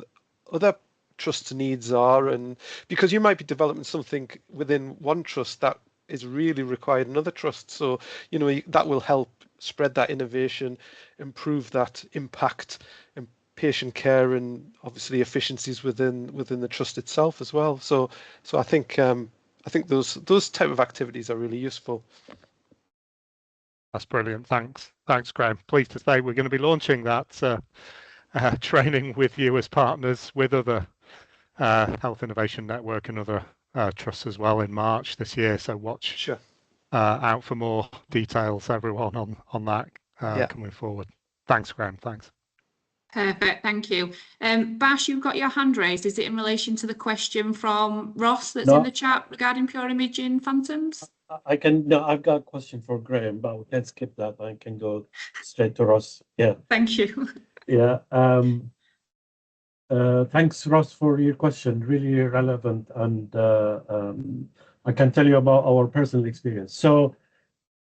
other trusts' needs are, and because you might be developing something within one trust that is really required in other trusts, so, you know, that will help spread that innovation, improve that impact and patient care, and obviously efficiencies within the trust itself as well. So I think those type of activities are really useful. That's brilliant. Thanks, Graeme. Pleased to say we're going to be launching that training with you as partners with other Health Innovation Network and other trusts as well in March this year. So watch out for more details, everyone, on that coming forward. Thanks, Graeme. Thanks. Perfect, thank you. Bash, you've got your hand raised. Is it in relation to the question from Ross that's in the chat regarding pure imaging phantoms? I've got a question for Graeme, but we can skip that. I can go straight to Ross. Yeah. Thank you. Yeah. Thanks, Ross, for your question. Really relevant, and I can tell you about our personal experience. So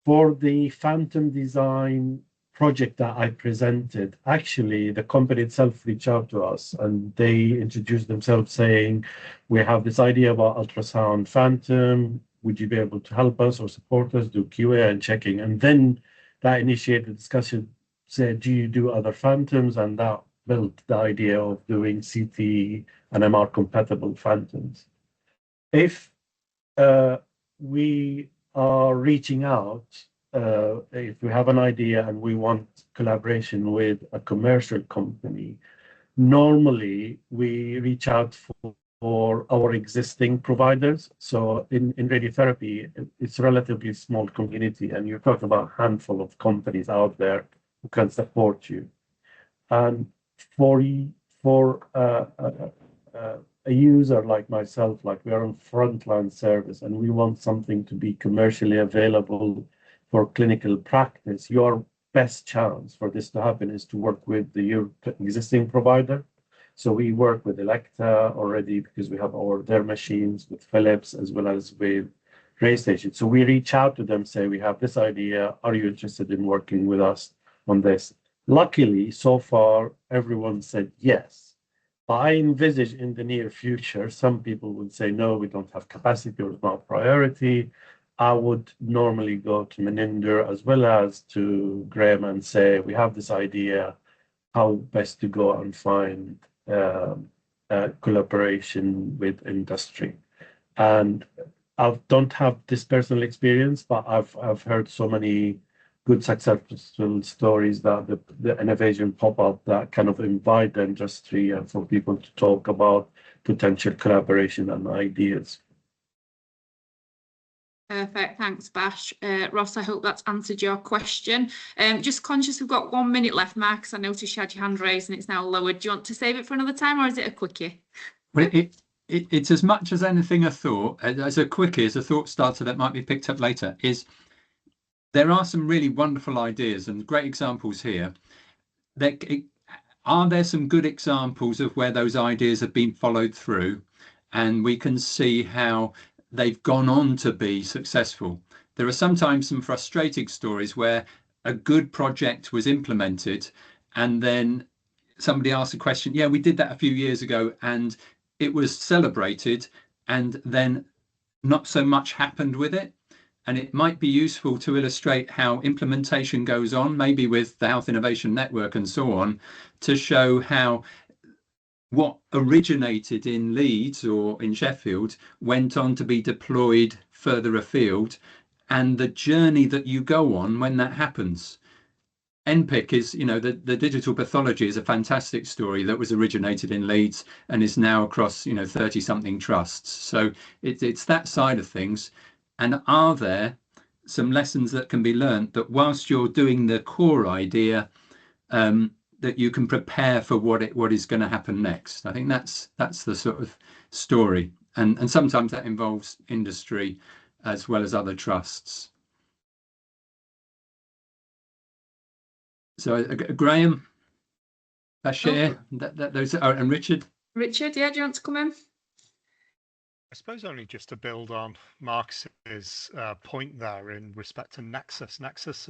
for the phantom design project that I presented, actually the company itself reached out to us and they introduced themselves saying, we have this idea about ultrasound phantom. Would you be able to help us or support us, do QA and checking? And then that initiated discussion, said, do you do other phantoms? And that built the idea of doing CT and MR compatible phantoms. If we are reaching out, if we have an idea and we want collaboration with a commercial company, normally we reach out for our existing providers. So in radiotherapy, it's a relatively small community, and you're talking about a handful of companies out there who can support you. And for a user like myself, like we are on frontline service and we want something to be commercially available for clinical practice, your best chance for this to happen is to work with your existing provider. So we work with Elekta already because we have their machines, with Philips, as well as with RayStation. So we reach out to them, say, we have this idea. Are you interested in working with us on this? Luckily, so far, everyone said yes. But I envisage in the near future, some people would say, no, we don't have capacity or it's not priority. I would normally go to Meninder as well as to Graeme and say, we have this idea, how best to go and find collaboration with industry. And I don't have this personal experience, but I've heard so many good successful stories that the innovation pop up that kind of invite the industry and for people to talk about potential collaboration and ideas. Perfect, thanks, Bash. Ross, I hope that's answered your question. Just conscious we've got 1 minute left, Marcus. I noticed you had your hand raised and it's now lowered. Do you want to save it for another time, or is it a quickie? Well, it's as much as anything a thought, as a quickie, as a thought starter that might be picked up later, is there are some really wonderful ideas and great examples here. Are there some good examples of where those ideas have been followed through, and we can see how they've gone on to be successful. There are sometimes some frustrating stories where a good project was implemented and then somebody asks a question, yeah, we did that a few years ago and it was celebrated, and then not so much happened with it. And it might be useful to illustrate how implementation goes on, maybe with the Health Innovation Network and so on, to show how what originated in Leeds or in Sheffield went on to be deployed further afield, and the journey that you go on when that happens. NPIC is, you know, the digital pathology is a fantastic story that was originated in Leeds and is now across, you know, 30 something trusts. So it's that side of things. And are there some lessons that can be learned that whilst you're doing the core idea, that you can prepare for what is going to happen next? I think that's the sort of story. And sometimes that involves industry as well as other trusts. So Graeme, Bashar, those are, and Richard. Richard, yeah, do you want to come in? I suppose only just to build on Marcus's point there in respect to NPIC.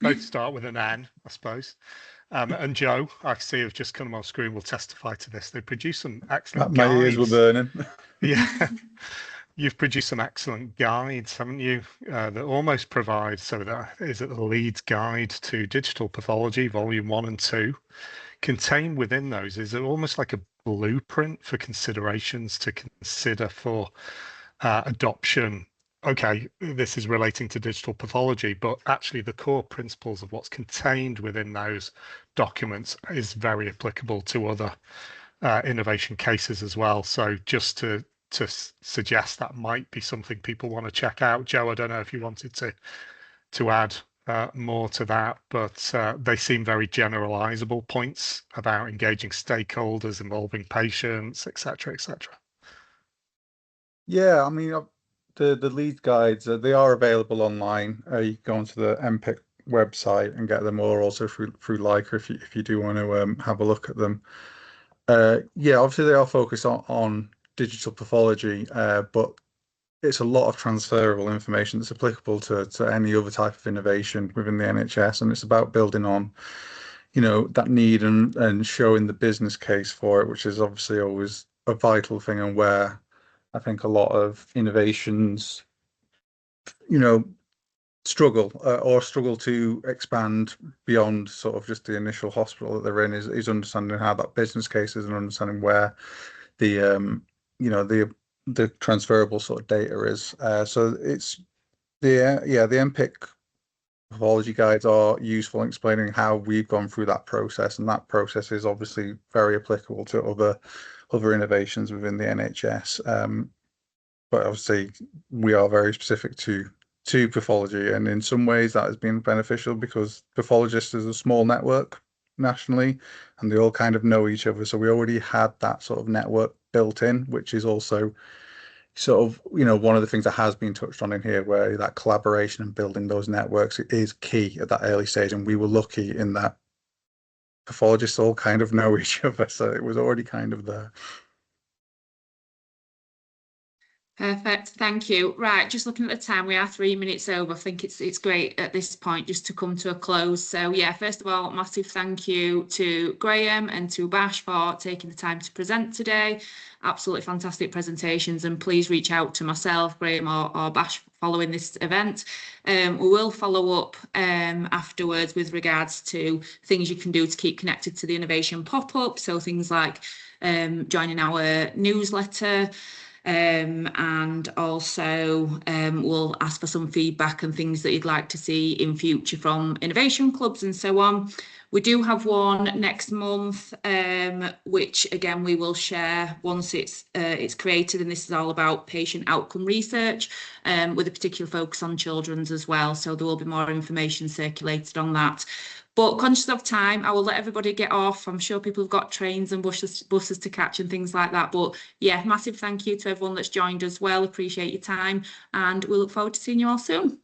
Both start with an N, I suppose. And Joe, I see, have just come on screen, will testify to this. They produce some excellent guides. My ears were burning. Yeah. You've produced some excellent guides, haven't you, that almost provide, so that is it the Leeds Guide to Digital Pathology, Volume 1 and 2. Contained within those is almost like a blueprint for considerations to consider for adoption. Okay, this is relating to digital pathology, but actually the core principles of what's contained within those documents is very applicable to other innovation cases as well. So just to suggest that might be something people want to check out. Joe, I don't know if you wanted to add more to that, but they seem very generalizable points about engaging stakeholders, involving patients, etc., etc. Yeah, I mean, the Leeds guides, they are available online. You can go onto the NPIC website and get them, or also through Leica if you do want to have a look at them. Yeah, obviously they are focused on digital pathology, but it's a lot of transferable information that's applicable to any other type of innovation within the NHS, and it's about building on, you know, that need and showing the business case for it, which is obviously always a vital thing, and where I think a lot of innovations, you know, struggle to expand beyond sort of just the initial hospital that they're in, is understanding how that business case is and understanding where the you know, the transferable sort of data is. So it's the NPIC pathology guides are useful in explaining how we've gone through that process, and that process is obviously very applicable to other innovations within the NHS. But obviously we are very specific to pathology, and in some ways that has been beneficial because pathologists is a small network nationally and they all kind of know each other, so we already had that sort of network built in, which is also sort of, you know, one of the things that has been touched on in here, where that collaboration and building those networks is key at that early stage. And we were lucky in that pathologists all kind of know each other, so it was already kind of there. Perfect, thank you. Right, just looking at the time, we are 3 minutes over. I think it's great at this point just to come to a close. So yeah, first of all, massive thank you to Graeme and to Bash for taking the time to present today. Absolutely fantastic presentations, and please reach out to myself, Graeme or Bash following this event. We will follow up afterwards with regards to things you can do to keep connected to the innovation pop-up. So things like joining our newsletter, and also we'll ask for some feedback and things that you'd like to see in future from innovation clubs and so on. We do have one next month, which again we will share once it's created, and this is all about patient outcome research, with a particular focus on children's as well. So there will be more information circulated on that. But conscious of time, I will let everybody get off. I'm sure people have got trains and buses to catch and things like that. But yeah, massive thank you to everyone that's joined as well. Appreciate your time, and we look forward to seeing you all soon.